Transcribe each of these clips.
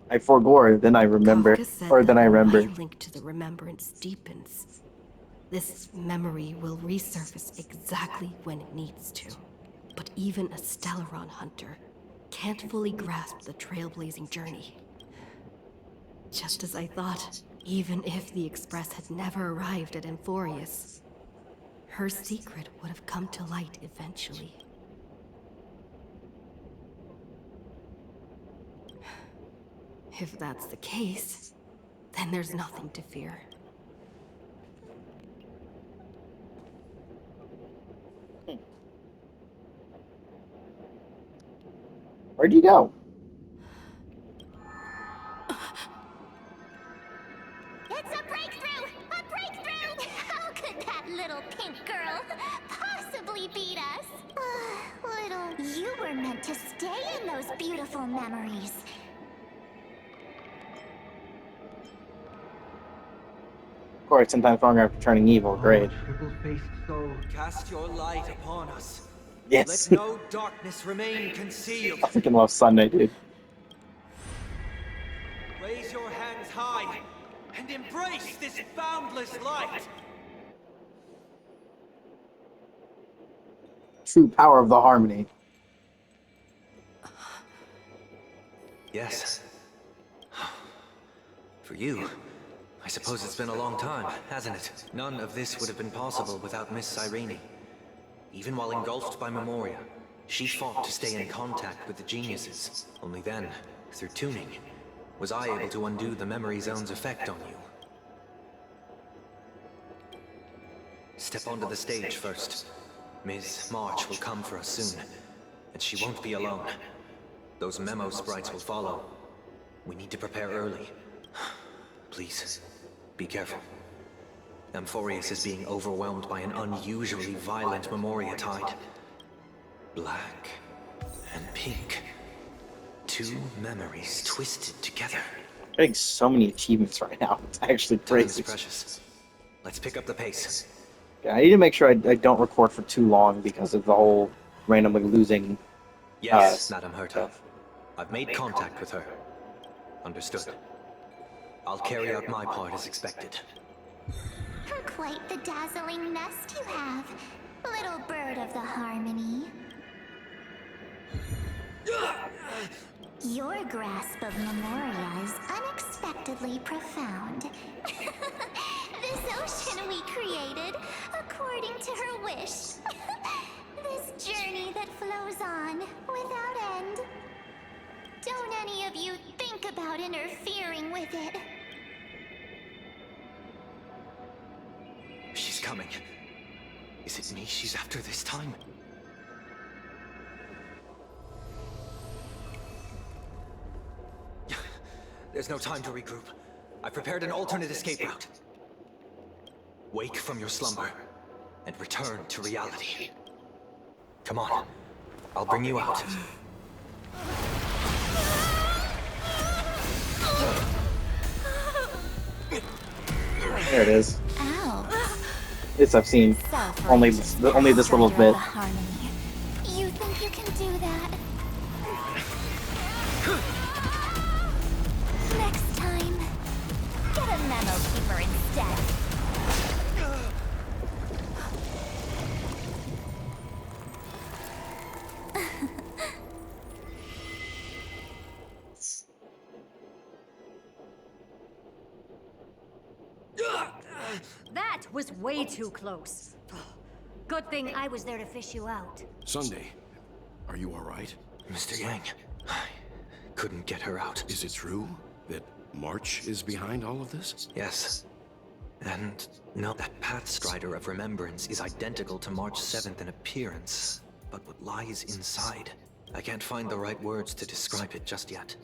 I forgore, then I remember, Kafka said or then that I when my remember. link to the remembrance deepens, this memory will resurface exactly when it needs to. But even a Stellaron hunter can't fully grasp the trailblazing journey. Just as I thought, even if the Express had never arrived at Amphorius, her secret would have come to light eventually. If that's the case, then there's nothing to fear. Where'd you go? It's a breakthrough! A breakthrough! How could that little pink girl possibly beat us? You were meant to stay in those beautiful memories. Of course, sometimes longer after turning evil. Oh, Great. triple-faced soul. Cast your light upon us. Yes. Let no darkness remain concealed. I freaking love Sunday, dude. Raise your hands high and embrace this boundless light. True power of the harmony. Yes. For you, I suppose it's been a long time, hasn't it? None of this would have been possible without Miss Cyrene. Even while engulfed by Memoria, she fought to stay in contact with the geniuses. Only then, through tuning, was I able to undo the memory zone's effect on you. Step onto the stage first. Ms. March will come for us soon, and she won't be alone. Those memo sprites will follow. We need to prepare early. Please, be careful. Amphorius is being overwhelmed by an unusually violent Memoria tide. Black and pink. Two memories twisted together. Getting so many achievements right now. It's actually Time is crazy. precious. Let's pick up the pace. Yeah, I need to make sure I don't record for too long because of the whole randomly losing Yes, Madam Herta. stuff. I've made contact with her. Understood. I'll carry out my part as expected. Quite the dazzling nest you have, little bird of the harmony. Your grasp of Memoria is unexpectedly profound. This ocean we created, according to her wish. This journey that flows on, without end. Don't any of you think about interfering with it. She's coming. Is it me she's after this time? There's no time to regroup. I prepared an alternate escape route. Wake from your slumber and return to reality. Come on. I'll bring you out. There it is. Ow. This I've seen. Only this little Strider bit. of the harmony. You think you can do that? Next time, get a memo keeper instead. That was way too close. Good thing I was there to fish you out. Sunday, are you all right? Mr. Yang, I couldn't get her out. Is it true that March is behind all of this? Yes. And no, that Path Strider of Remembrance is identical to March 7th in appearance. But what lies inside? I can't find the right words to describe it just yet.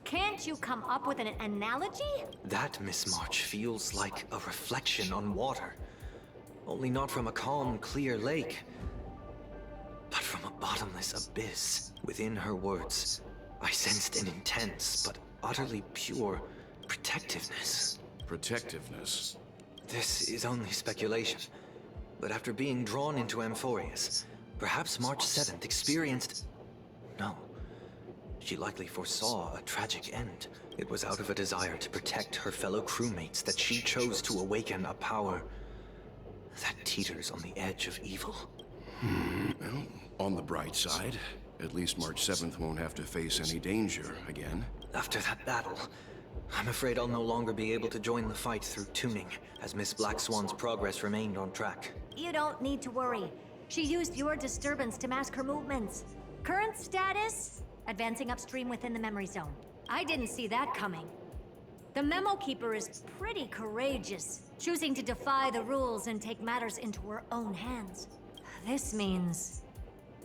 Can't you come up with an analogy? That Miss March feels like a reflection on water. Only not from a calm, clear lake, but from a bottomless abyss. Within her words, I sensed an intense but utterly pure protectiveness. Protectiveness. This is only speculation, but after being drawn into Amphorius, perhaps March 7th experienced... No. She likely foresaw a tragic end. It was out of a desire to protect her fellow crewmates that she chose to awaken a power that teeters on the edge of evil. Well, on the bright side, at least March 7th won't have to face any danger again. After that battle, I'm afraid I'll no longer be able to join the fight through tuning, as Miss Black Swan's progress remained on track. You don't need to worry. She used your disturbance to mask her movements. Current status? Advancing upstream within the memory zone. I didn't see that coming. The Memo Keeper is pretty courageous, choosing to defy the rules and take matters into her own hands. This means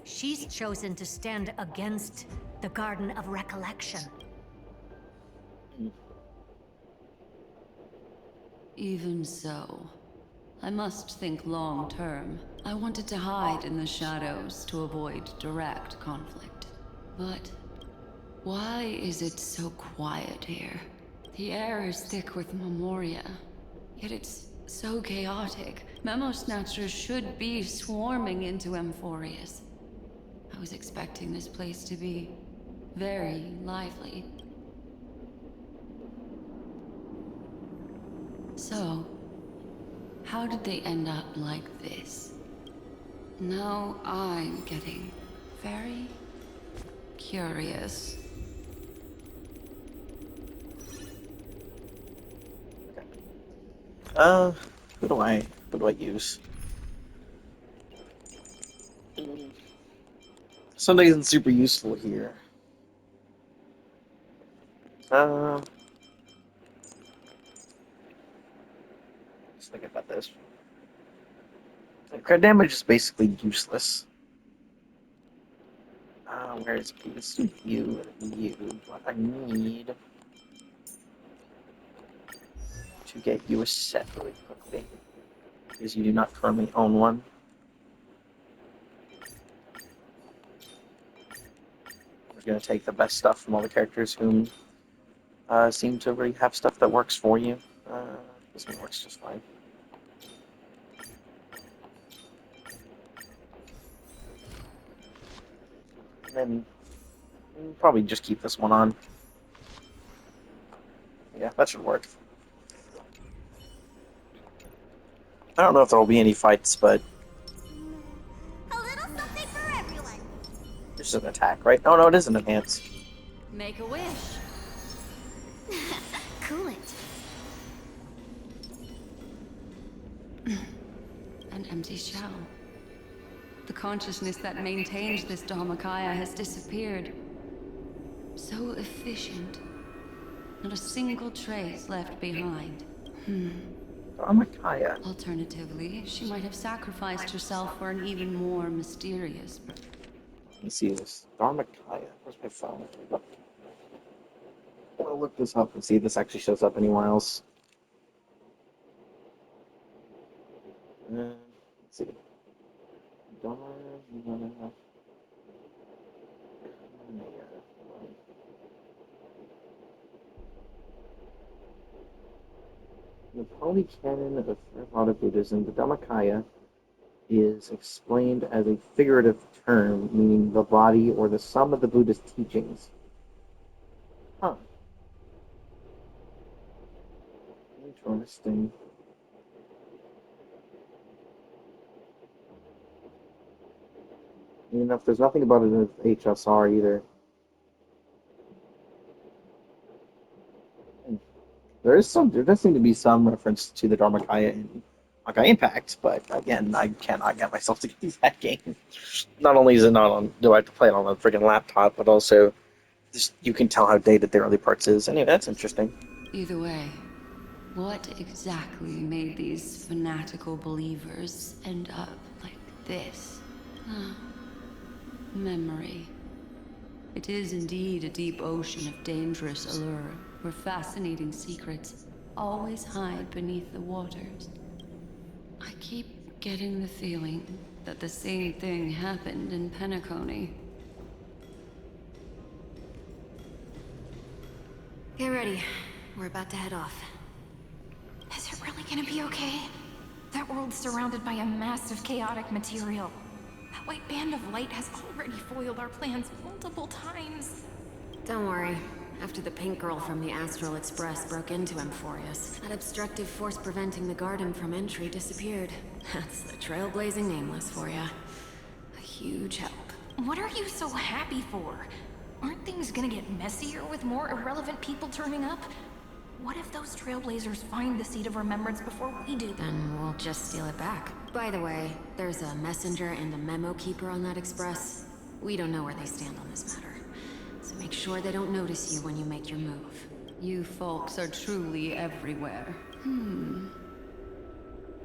she's chosen to stand against the Garden of Recollection. Even so, I must think long term. I wanted to hide in the shadows to avoid direct conflict. But why is it so quiet here? The air is thick with Memoria, yet it's so chaotic. Memo Snatchers should be swarming into Emphorius. I was expecting this place to be very lively. So, how did they end up like this? Now I'm getting very curious. Who do I use? Something isn't super useful here. Let's think about this. Crit damage is basically useless. Where's you and you? What I need to get you a set really quickly, because you do not currently own one. We're going to take the best stuff from all the characters whom seem to really have stuff that works for you. This one works just fine. And then we'll probably just keep this one on. Yeah, that should work. I don't know if there will be any fights, but A little something for everyone. this is an attack, right? Oh no, it is an enhance. Make a wish. Cool it. An empty shell. The consciousness that maintained this Dharmakaya has disappeared. So efficient. Not a single trace left behind. Dharmakaya. Alternatively, she might have sacrificed herself for an even more mysterious. Let me see this. Dharmakaya. Where's my phone? I'll look this up and see if this actually shows up anywhere else. Let's see. In the Pali Canon of Theravada Buddhism, the Dhammakaya is explained as a figurative term, meaning the body or the sum of the Buddhist teachings. Huh. Interesting. You know, there's nothing about it in HSR either. There does seem to be some reference to the Dharmakaya in Honkai Impact, but again, I cannot get myself to get that game. Not only is it not on, do I have to play it on a freaking laptop, but also you can tell how dated the early parts is. Anyway, that's interesting. Either way, what exactly made these fanatical believers end up like this? Memory. It is indeed a deep ocean of dangerous allure, where fascinating secrets always hide beneath the waters. I keep getting the feeling that the same thing happened in Penacony. Get ready. We're about to head off. Is it really gonna be okay? That world's surrounded by a massive chaotic material. That white band of light has already foiled our plans multiple times. Don't worry. After the pink girl from the Astral Express broke into Emphorius, that obstructive force preventing the Garden from entry disappeared. That's the trailblazing Nameless for ya. A huge help. What are you so happy for? Aren't things gonna get messier with more irrelevant people turning up? What if those trailblazers find the Seat of Remembrance before we do? Then we'll just steal it back. By the way, there's a messenger and a memo keeper on that express. We don't know where they stand on this matter. So make sure they don't notice you when you make your move. You folks are truly everywhere.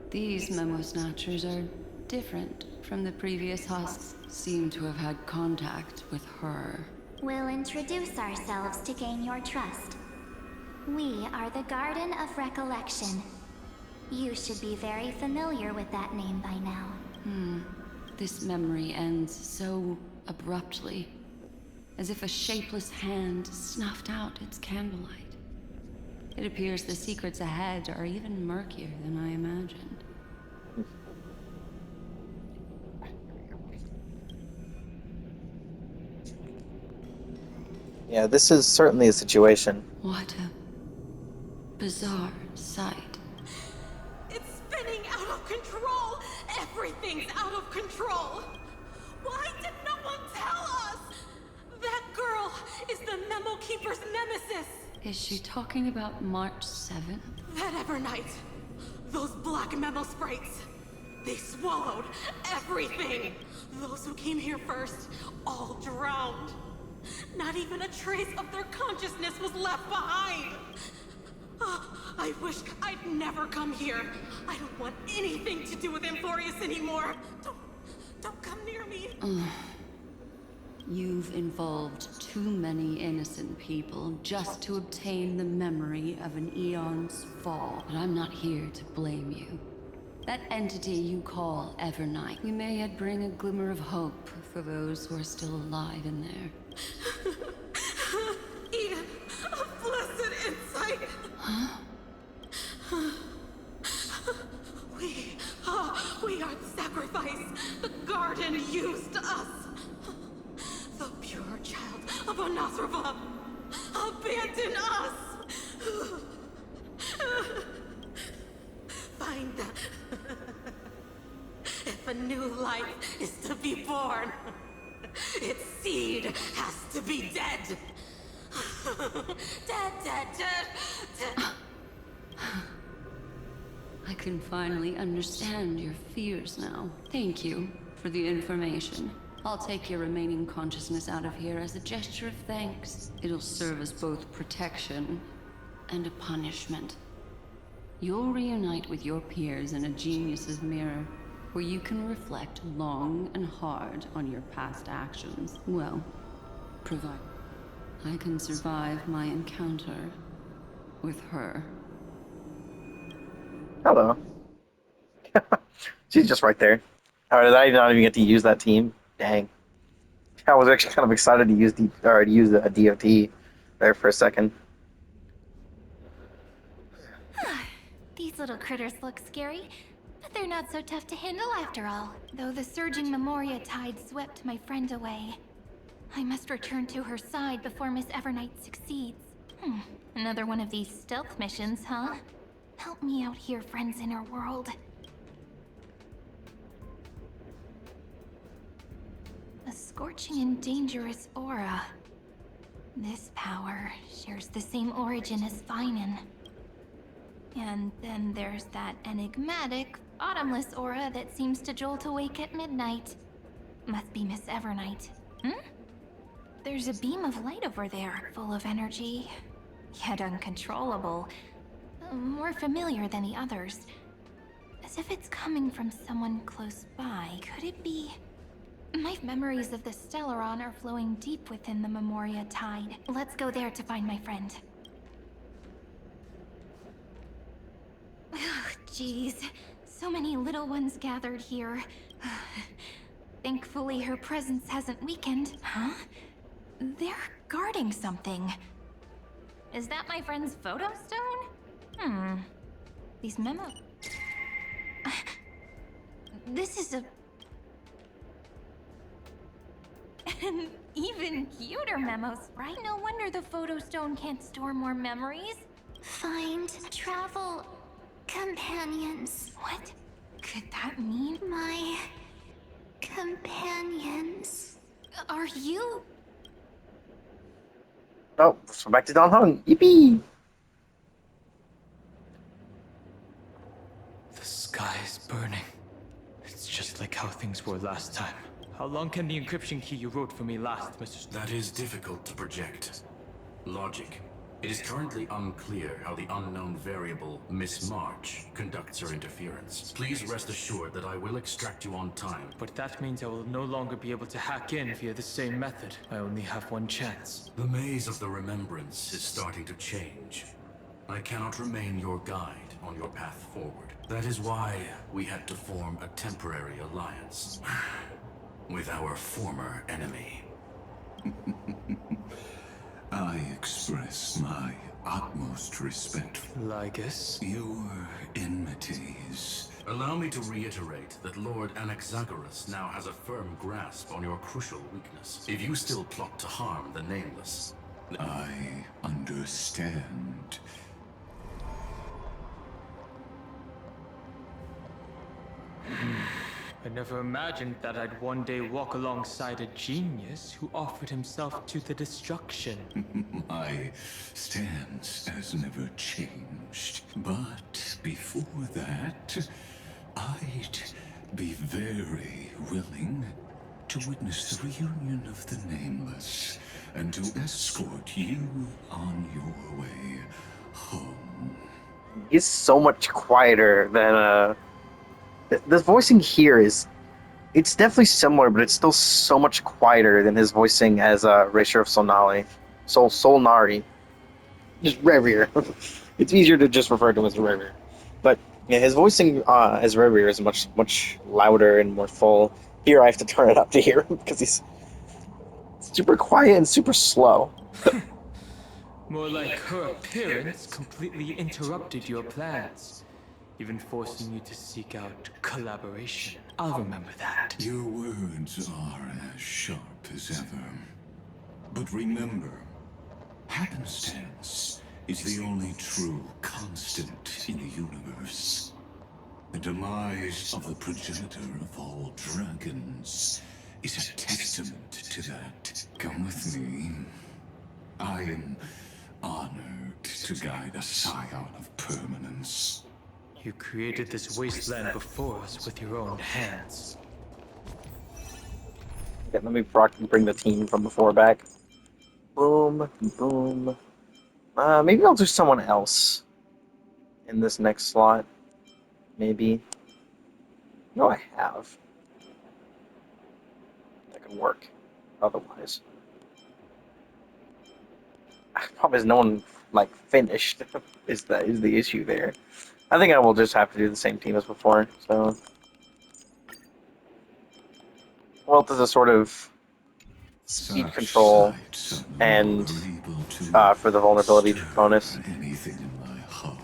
These memo snatchers are different from the previous husks. Seem to have had contact with her. We'll introduce ourselves to gain your trust. We are the Garden of Recollection. You should be very familiar with that name by now. This memory ends so abruptly, as if a shapeless hand snuffed out its candlelight. It appears the secrets ahead are even murkier than I imagined. Yeah, this is certainly a situation. What a bizarre sight. It's spinning out of control! Everything's out of control! Why did no one tell us? That girl is the Memo Keeper's nemesis! Is she talking about March 7th? That Evernight, those black Memo sprites, they swallowed everything! Those who came here first, all drowned. Not even a trace of their consciousness was left behind! I wish I'd never come here. I don't want anything to do with Emphorius anymore. Don't come near me. You've involved too many innocent people just to obtain the memory of an eon's fall. But I'm not here to blame you. That entity you call Evernight, we may yet bring a glimmer of hope for those who are still alive in there. Eden, a blessed insight. Huh? We are the sacrifice. The garden used us. The pure child of Anasrava abandoned us. Find them. If a new life is to be born, its seed has to be dead. Dead. I can finally understand your fears now. Thank you for the information. I'll take your remaining consciousness out of here as a gesture of thanks. It'll serve as both protection and a punishment. You'll reunite with your peers in a genius's mirror, where you can reflect long and hard on your past actions. Well, provided I can survive my encounter with her. Hello. She's just right there. How did I not even get to use that team? Dang. I was actually kind of excited to use a DOT there for a second. These little critters look scary, but they're not so tough to handle after all. Though the surging Memoria tide swept my friend away. I must return to her side before Miss Evernight succeeds. Another one of these stealth missions, huh? Help me out here, friends in her world. A scorching and dangerous aura. This power shares the same origin as Finan. And then there's that enigmatic, bottomless aura that seems to jolt awake at midnight. Must be Miss Evernight. There's a beam of light over there, full of energy, yet uncontrollable. More familiar than the others. As if it's coming from someone close by. Could it be? My memories of the Stellaron are flowing deep within the Memoria tide. Let's go there to find my friend. Jeez, so many little ones gathered here. Thankfully, her presence hasn't weakened. Huh? They're guarding something. Is that my friend's photo stone? These memos... This is a... even cuter memos, right? No wonder the photo stone can't store more memories. Find travel companions. What could that mean? My companions. Are you? Oh, so back to Don Hung. Yippee! The sky is burning. It's just like how things were last time. How long can the encryption key you wrote for me last, Mr. That is difficult to project. Logic. It is currently unclear how the unknown variable, Miss March, conducts her interference. Please rest assured that I will extract you on time. But that means I will no longer be able to hack in via the same method. I only have one chance. The maze of the remembrance is starting to change. I cannot remain your guide on your path forward. That is why we had to form a temporary alliance with our former enemy. I express my utmost respect for Lygus? your enmities. Allow me to reiterate that Lord Anaxagoras now has a firm grasp on your crucial weakness. If you still plot to harm the Nameless... I understand. I never imagined that I'd one day walk alongside a genius who offered himself to the destruction. My stance has never changed. But before that, I'd be very willing to witness the reunion of the Nameless and to escort you on your way home. He's so much quieter than the voicing here it's definitely similar, but it's still so much quieter than his voicing as Erasure of Solnari. Solnari. Just Revere. It's easier to just refer to him as Revere. But yeah, his voicing as Revere is much louder and more full. Here I have to turn it up to hear him because he's super quiet and super slow. More like her appearance completely interrupted your plans, even forcing you to seek out collaboration. I'll remember that. Your words are as sharp as ever. But remember, happenstance is the only true constant in the universe. The demise of the progenitor of all dragons is a testament to that. Come with me. I am honored to guide a scion of permanence. You created this wasteland before us with your own hands. Okay, let me bring the team from before back. Boom, boom. Maybe I'll do someone else in this next slot. Maybe. No, I have. That could work. Otherwise. Problem is, no one finished. is the issue there? I think I will just have to do the same team as before. So, well, there's a sort of speed control and for the vulnerability bonus. Anything in my heart.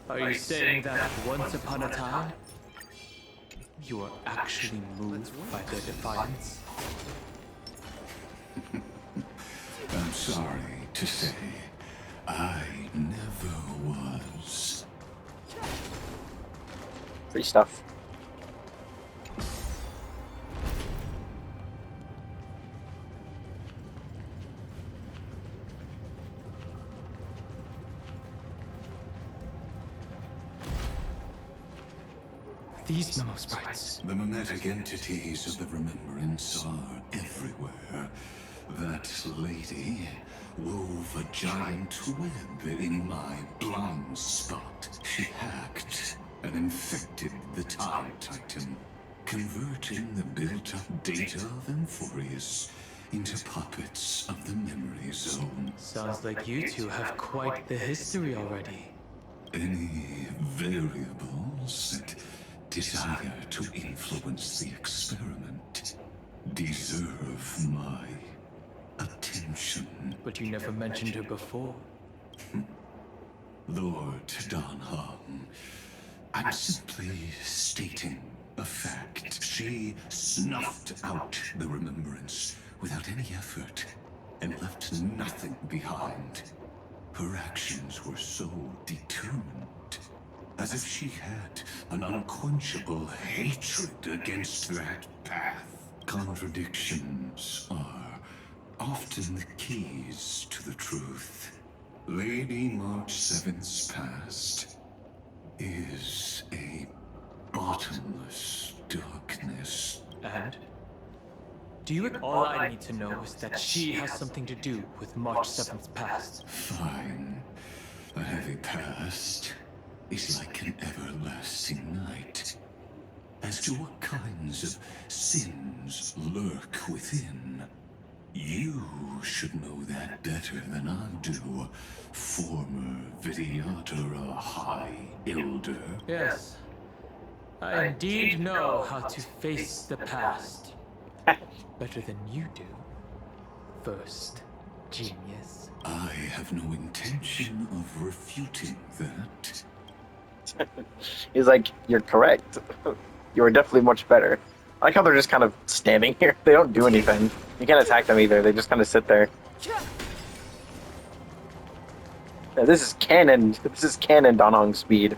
Are you saying that once upon a time, you were actually moved by their defiance? I'm sorry to say, I never was. Free stuff. These memo sprites. The mimetic entities of the remembrance are everywhere. That lady wove a giant web in my blind spot. She hacked and infected the Time Titan, converting the built-up data of Amphorius into puppets of the memory zone. Sounds like you two have quite the history already. Any variables that desire to influence the experiment deserve my attention. But you never mentioned her before. Lord Don Hung, I'm simply stating A fact. She snuffed out the remembrance without any effort and left nothing behind. Her actions were so determined, as if she had an unquenchable hatred against that path. Contradictions are often the keys to the truth. Lady March 7th's past is a bottomless darkness. And? Do you all I need to know is that she has something to do with March 7th's past? Fine. A heavy past is like an everlasting night. As to what kinds of sins lurk within, you should know that better than I do, former Vidyadhara High Elder. Yes. I indeed know how to face the past. Better than you do. First, genius. I have no intention of refuting that. He's like, you're correct. You are definitely much better. I like how they're just kind of standing here. They don't do anything. You can't attack them either. They just kind of sit there. Yeah, this is canon. This is canon Danhong speed.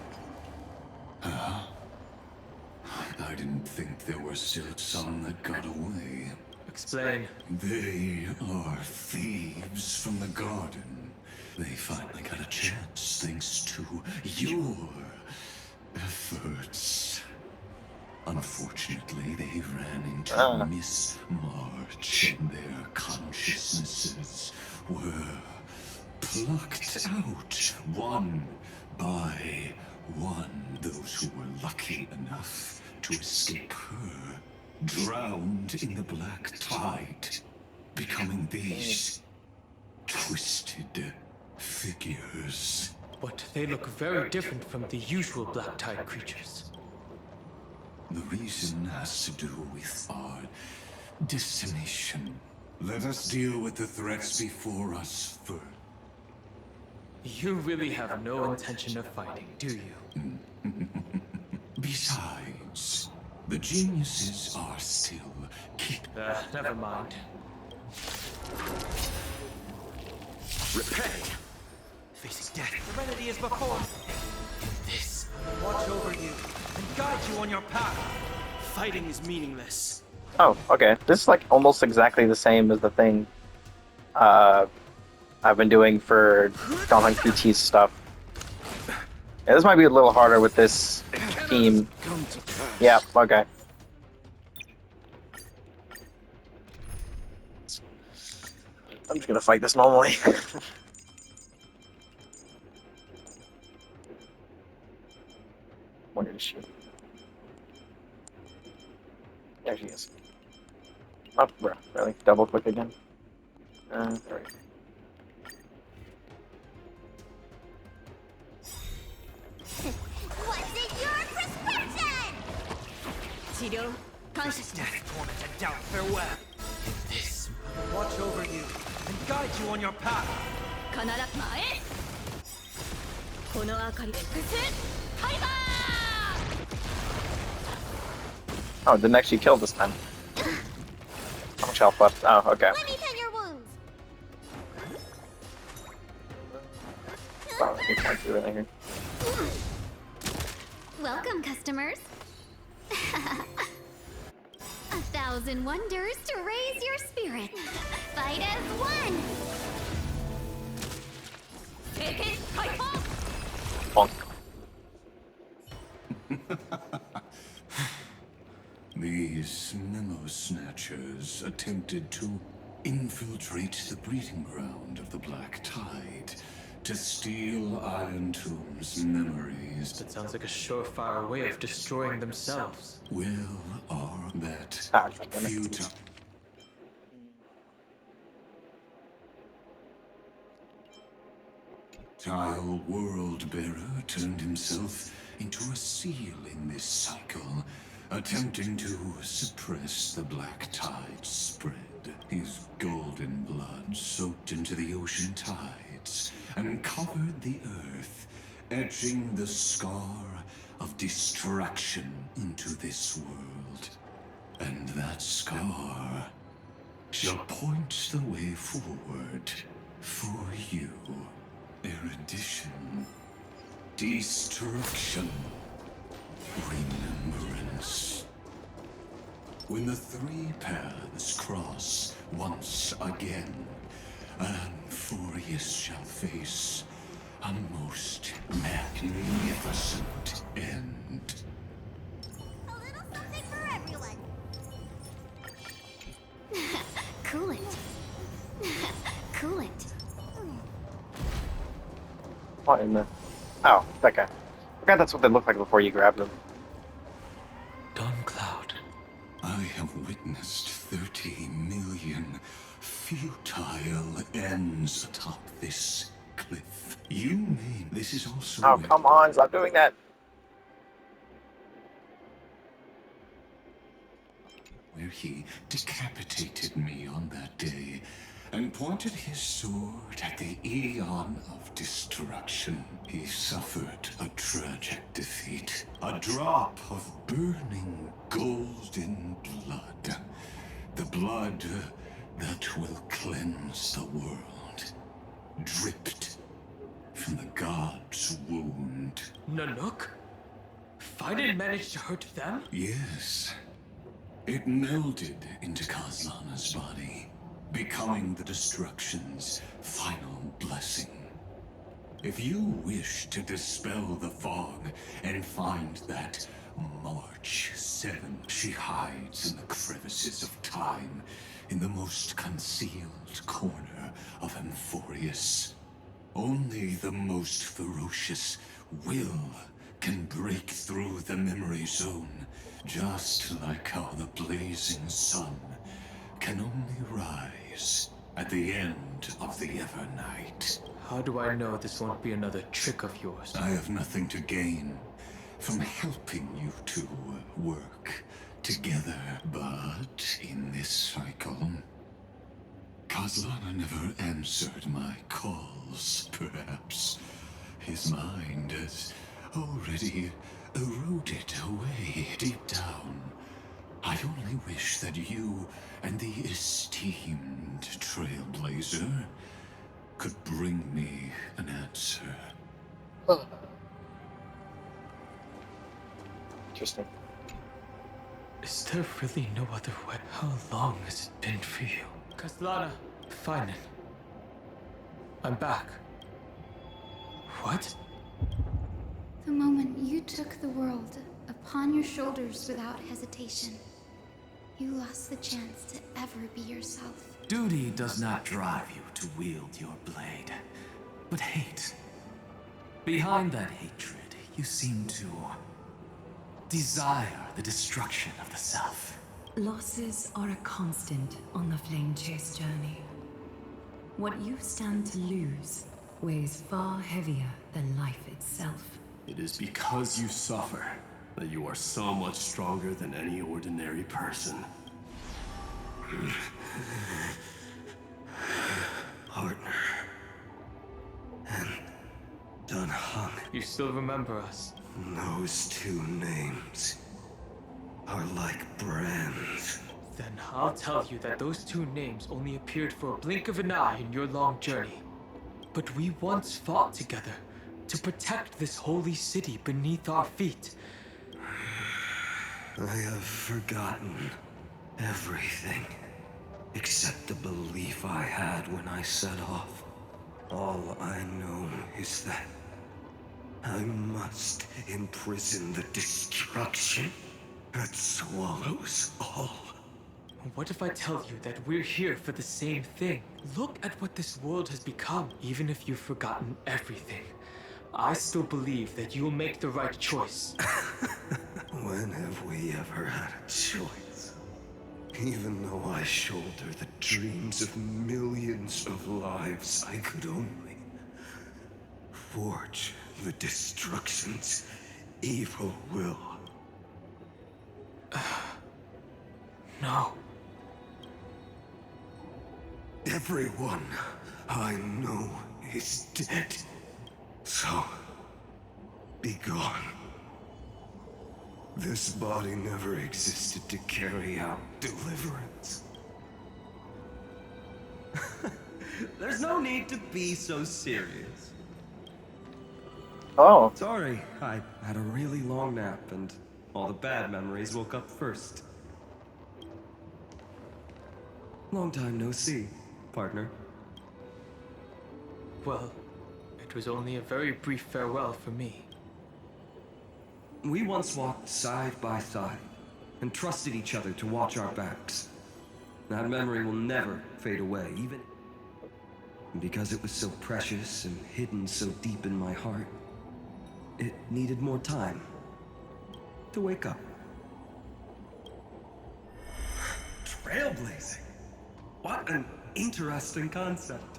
I didn't think there were still some that got away. Explain. They are thieves from the garden. They finally got a chance thanks to your efforts. Unfortunately, they ran into Miss March, and their consciousnesses were plucked out one by one. Those who were lucky enough to escape her drowned in the black tide, becoming these twisted figures. But they look very different from the usual Black Tide creatures. The reason has to do with our destination. Let us deal with the threats before us first. You really have no intention of fighting, do you? Besides, the geniuses are still never mind. Repay! Facing death. Serenity is before. This will watch over you and guide you on your path. Fighting is meaningless. Oh, okay. This is like almost exactly the same as the thing I've been doing for Danhong PT's stuff. Yeah, this might be a little harder with this team. Yeah, okay. I'm just gonna fight this normally. Where is she? There she is. Oh, bro, really? Double click again? Alright. What's in your prescription? Death, torment, and doubt, farewell. This will watch over you and guide you on your path. Oh, it didn't actually kill this time. How much health left? Oh, okay. Let me tend your wounds. Wow, I can point through it here. Welcome, customers. 1,000 wonders to raise your spirit. Fight as one. Bonk. These memo snatchers attempted to infiltrate the breeding ground of the Black Tide to steal Iron Tomb's memories. That sounds like a surefire way of destroying themselves. Well, are that futile? Tile World-Bearer turned himself into a seal in this cycle, attempting to suppress the Black Tide spread. His golden blood soaked into the ocean tides and covered the earth, etching the scar of distraction into this world. And that scar shall point the way forward for you. Erudition, destruction, remembrance. When the three paths cross once again, Anforius shall face a most magnificent end. A little something for everyone. Cool it. Cool it. What in the... Oh, that guy. I forgot that's what they looked like before you grabbed them. Dawn-Cloud. I have witnessed 30 million futile ends atop this cliff. You mean this is also... Oh, come on, stop doing that. where he decapitated me on that day and pointed his sword at the Aeon of Destruction. He suffered a tragic defeat, a drop of burning golden blood, the blood that will cleanse the world, dripped from the god's wound. Nanook? Finally managed to hurt them? Yes. It melded into Kazlana's body, becoming the Destruction's final blessing. If you wish to dispel the fog and find that March 7, she hides in the crevices of time, in the most concealed corner of Amphorius. Only the most ferocious will can break through the memory zone, just like how the blazing sun can only rise at the end of the Evernight. How do I know this won't be another trick of yours? I have nothing to gain from helping you two work together, but in this cycle, Kazlana never answered my calls, perhaps. His mind has already eroded away deep down. I only wish that you and the esteemed Trailblazer could bring me an answer. Interesting. Is there really no other way? How long has it been for you? Kazlana, Finan. I'm back. What? The moment you took the world upon your shoulders without hesitation, you lost the chance to ever be yourself. Duty does not drive you to wield your blade, but hate. Behind that hatred, you seem to desire the destruction of the self. Losses are a constant on the Flame Chase journey. What you stand to lose weighs far heavier than life itself. It is because you suffer that you are so much stronger than any ordinary person. Partner. And Dunhung. You still remember us? Those two names are like brands. Then I'll tell you that those two names only appeared for a blink of an eye in your long journey. But we once fought together to protect this holy city beneath our feet. I have forgotten everything except the belief I had when I set off. All I know is that I must imprison the destruction that swallows all. What if I tell you that we're here for the same thing? Look at what this world has become. Even if you've forgotten everything, I still believe that you'll make the right choice. When have we ever had a choice? Even though I shoulder the dreams of millions of lives, I could only forge the destruction's evil will. No. Everyone I know is dead. So, be gone. This body never existed to carry out deliverance. There's no need to be so serious. Oh. Sorry, I had a really long nap and all the bad memories woke up first. Long time no see, partner. Well, it was only a very brief farewell for me. We once walked side by side and trusted each other to watch our backs. That memory will never fade away, even because it was so precious and hidden so deep in my heart. It needed more time to wake up. Trailblazing. What an interesting concept.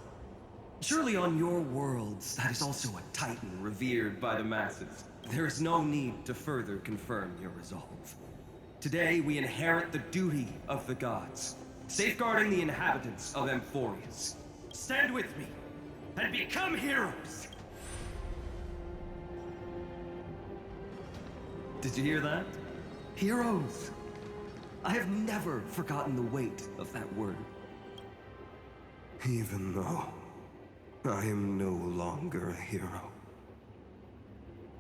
Surely on your worlds, that is also a titan revered by the masses. There is no need to further confirm your resolve. Today, we inherit the duty of the gods, safeguarding the inhabitants of Amphorius. Stand with me, and become heroes! Did you hear that? Heroes! I have never forgotten the weight of that word. Even though I am no longer a hero.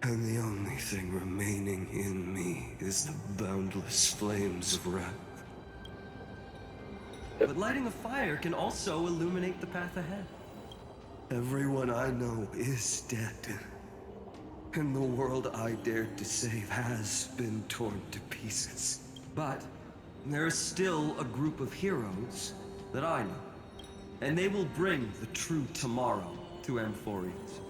And the only thing remaining in me is the boundless flames of wrath. But lighting a fire can also illuminate the path ahead. Everyone I know is dead. And the world I dared to save has been torn to pieces. But there is still a group of heroes that I know. And they will bring the true tomorrow to Amphorius.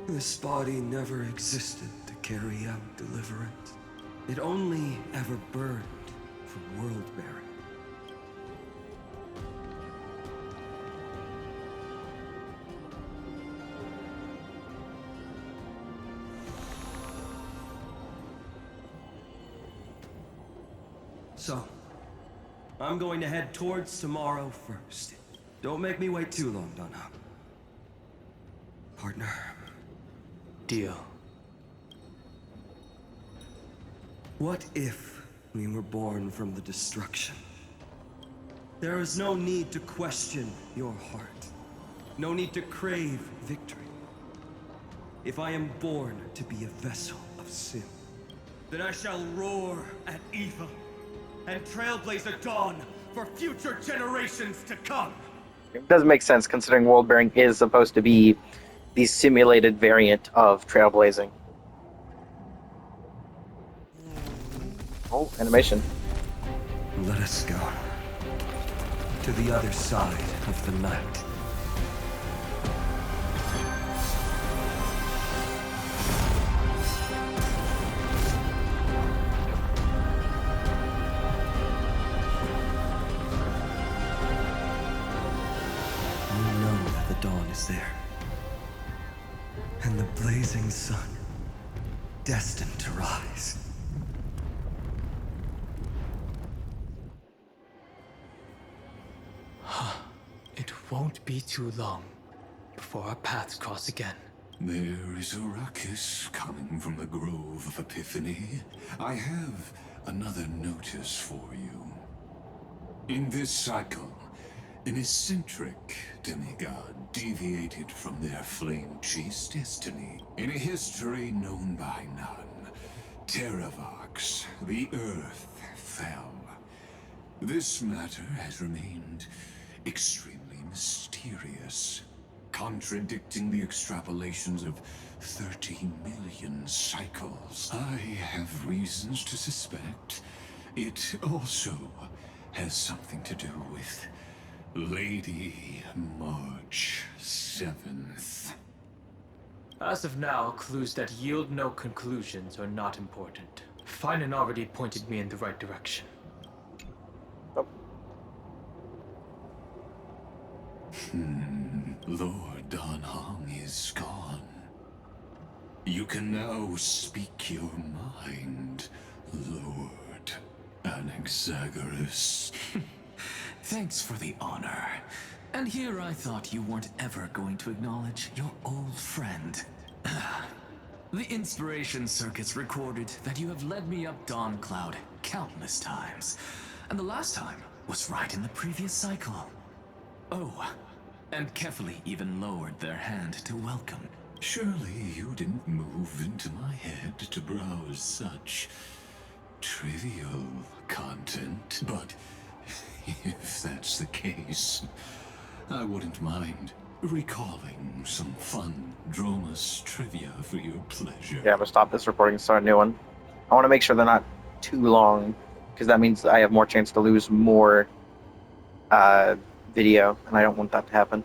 This body never existed to carry out deliverance. It only ever burned for world-bearing. So, I'm going to head towards tomorrow first. Don't make me wait too long, Donna. Partner. Deal. What if we were born from the destruction? There is no need to question your heart. No need to crave victory. If I am born to be a vessel of sin, then I shall roar at evil and trailblaze a dawn for future generations to come. It doesn't make sense considering world bearing is supposed to be the simulated variant of trailblazing. Oh, animation. Let us go to the other side of the night. You know that the dawn is there. And the blazing sun, destined to rise. It won't be too long before our paths cross again. There is a ruckus coming from the Grove of Epiphany. I have another notice for you. In this cycle, an eccentric demigod deviated from their flame-chased destiny. In a history known by none, Terravox, the Earth, fell. This matter has remained extremely mysterious, contradicting the extrapolations of 30 million cycles. I have reasons to suspect it also has something to do with Lady March 7th. As of now, clues that yield no conclusions are not important. Finan already pointed me in the right direction. Lord Danhong is gone. You can now speak your mind, Lord Anaxagoras. Thanks for the honor. And here I thought you weren't ever going to acknowledge your old friend. The Inspiration Circuits recorded that you have led me up Dawn Cloud countless times. And the last time was right in the previous cycle. Oh, and Kefali even lowered their hand to welcome. Surely you didn't move into my head to browse such trivial content, but if that's the case, I wouldn't mind recalling some fun Dromus trivia for your pleasure. Yeah, I'm gonna stop this recording and start a new one. I want to make sure they're not too long, because that means I have more chance to lose more video, and I don't want that to happen.